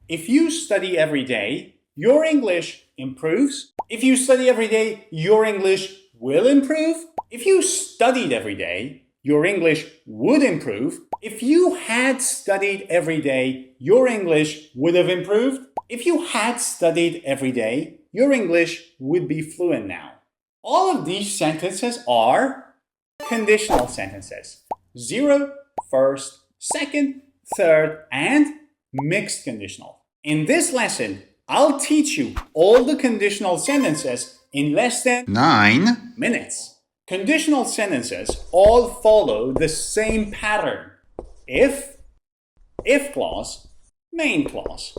If you study every day, your English improves. If you study every day, your English will improve. If you studied every day, your English would improve. If you had studied every day, your English would have improved. If you had studied every day, your English would be fluent now. All of these sentences are conditional sentences. 0, first, second, third, and mixed conditional. In this lesson, I'll teach you all the conditional sentences in less than 9 minutes. Conditional sentences all follow the same pattern. If clause, main clause.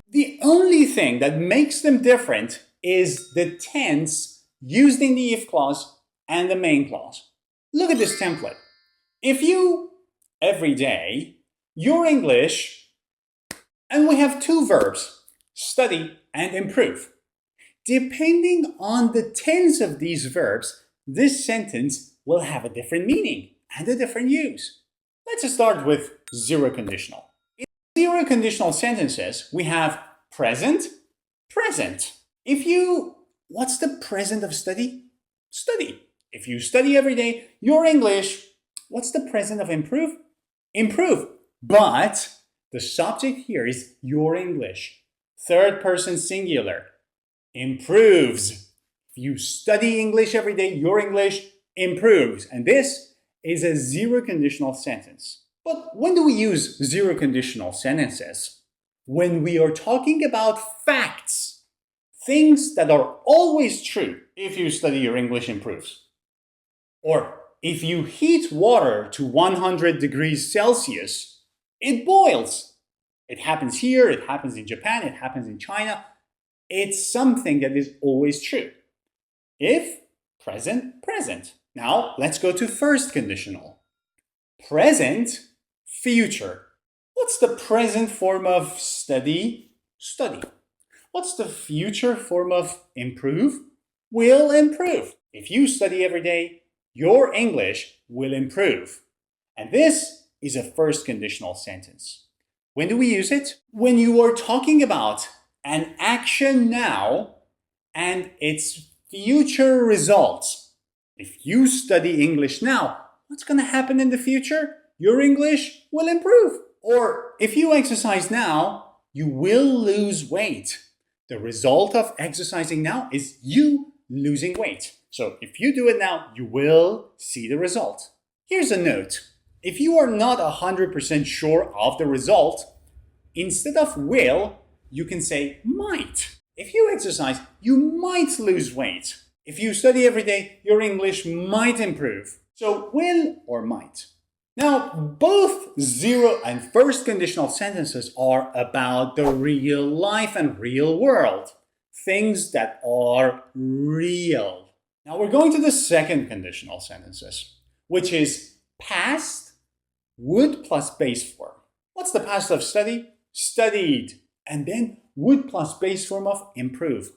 The only thing that makes them different is the tense used in the if clause and the main clause. Look at this template. If you, every day, your English, and we have two verbs, study and improve. Depending on the tense of these verbs, this sentence will have a different meaning and a different use. Let's start with zero conditional. In zero conditional sentences, we have present, present. What's the present of study? Study. If you study every day, your English, what's the present of improve? Improve. But the subject here is your English. Third person singular. Improves. If you study English every day, your English improves. And this is a zero conditional sentence. But when do we use zero conditional sentences? When we are talking about facts, things that are always true. If you study, your English improves. Or if you heat water to 100 degrees Celsius, it boils. It happens here, it happens in Japan, it happens in China. It's something that is always true. If, present, present. Now, let's go to first conditional. Present, future. What's the present form of study? Study. What's the future form of improve? Will improve. If you study every day, your English will improve. And this is a first conditional sentence. When do we use it? When you are talking about an action now and its future results. If you study English now, what's going to happen in the future? Your English will improve. Or if you exercise now, you will lose weight. The result of exercising now is you losing weight. So if you do it now, you will see the result. Here's a note. If you are not 100% sure of the result, instead of will, you can say might. If you exercise, you might lose weight. If you study every day, your English might improve. So will or might. Now, both zero and first conditional sentences are about the real life and real world. Things that are real. Now we're going to the second conditional sentences, which is past, would plus base form. What's the past of study? Studied. And then would plus base form of improve.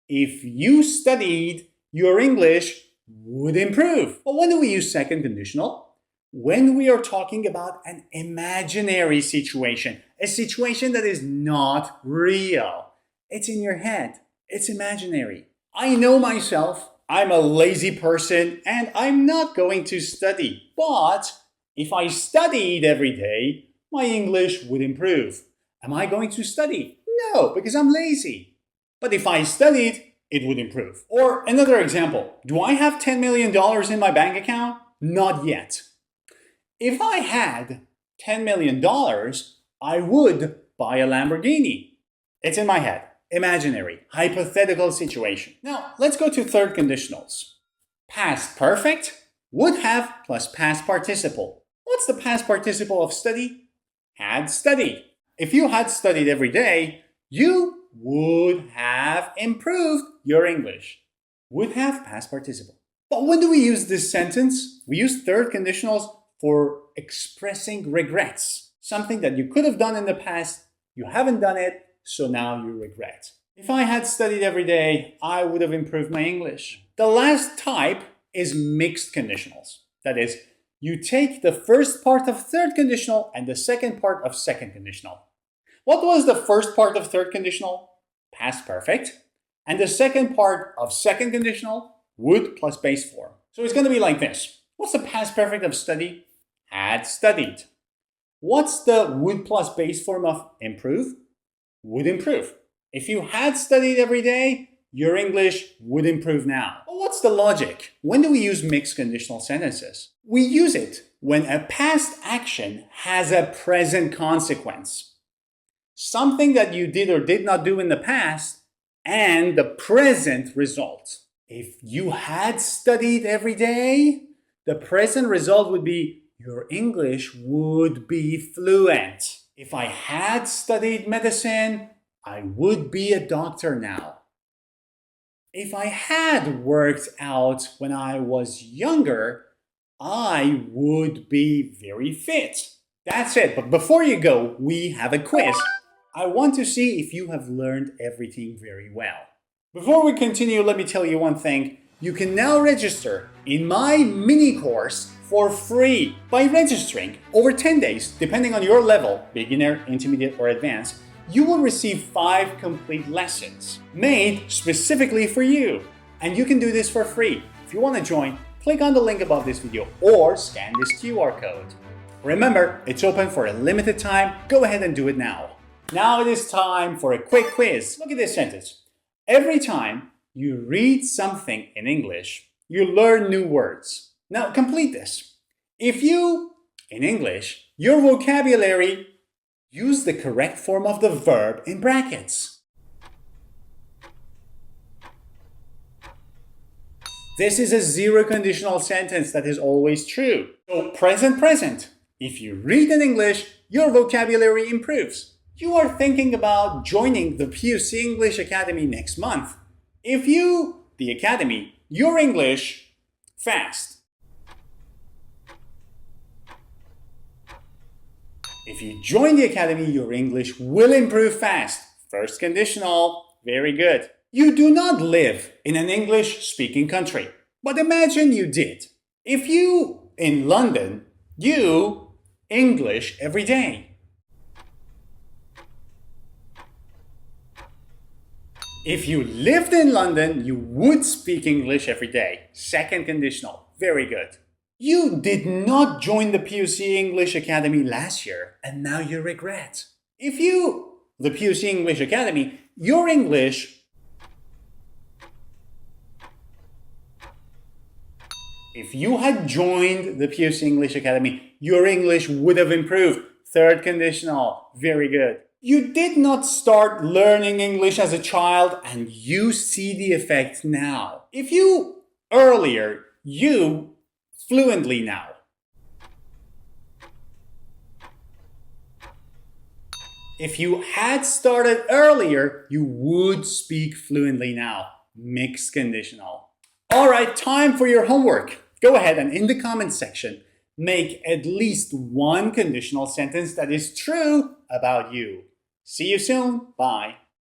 If you studied, your English would improve. But when do we use second conditional? When we are talking about an imaginary situation, a situation that is not real. It's in your head. It's imaginary. I know myself. I'm a lazy person and I'm not going to study. But if I studied every day, my English would improve. Am I going to study? No, because I'm lazy. But if I studied, it would improve. Or another example, do I have $10 million in my bank account? Not yet. If I had $10 million, I would buy a Lamborghini. It's in my head. Imaginary, hypothetical situation. Now, let's go to third conditionals. Past perfect, would have plus past participle. What's the past participle of study? Had studied. If you had studied every day, you would have improved your English. Would have past participle. But when do we use this sentence? We use third conditionals for expressing regrets. Something that you could have done in the past, you haven't done it, so now you regret. If I had studied every day, I would have improved my English. The last type is mixed conditionals. That is, you take the first part of third conditional and the second part of second conditional. What was the first part of third conditional? Past perfect. And the second part of second conditional? Would plus base form. So it's going to be like this. What's the past perfect of study? Had studied. What's the would plus base form of improve? Would improve. If you had studied every day, your English would improve now. But what's the logic? When do we use mixed conditional sentences? We use it when a past action has a present consequence. Something that you did or did not do in the past and the present result. If you had studied every day, the present result would be your English would be fluent. If I had studied medicine, I would be a doctor now. If I had worked out when I was younger, I would be very fit. That's it. But before you go, we have a quiz. I want to see if you have learned everything very well. Before we continue, let me tell you one thing. You can now register in my mini course for free by registering over 10 days, depending on your level, beginner, intermediate, or advanced. You will receive 5 complete lessons made specifically for you. And you can do this for free. If you want to join, click on the link above this video or scan this QR code. Remember, it's open for a limited time. Go ahead and do it now. Now it is time for a quick quiz. Look at this sentence. Every time you read something in English, you learn new words. Now complete this. If you, in English, your vocabulary, use the correct form of the verb in brackets. This is a zero conditional sentence that is always true. So present, present. If you read in English, your vocabulary improves. You are thinking about joining the PUC English Academy next month. If you, the Academy, your English, fast. If you join the Academy, your English will improve fast. First conditional, very good. You do not live in an English-speaking country, but imagine you did. If you, in London, you English every day. If you lived in London, you would speak English every day. Second conditional, very good. You did not join the PUC English Academy last year, and now you regret. If you, the PUC English Academy, your English... If you had joined the PUC English Academy, your English would have improved. Third conditional, very good. You did not start learning English as a child, and you see the effect now. If you, earlier, you... fluently now. If you had started earlier, you would speak fluently now. Mixed conditional. All right, time for your homework. Go ahead and in the comments section, make at least one conditional sentence that is true about you. See you soon. Bye.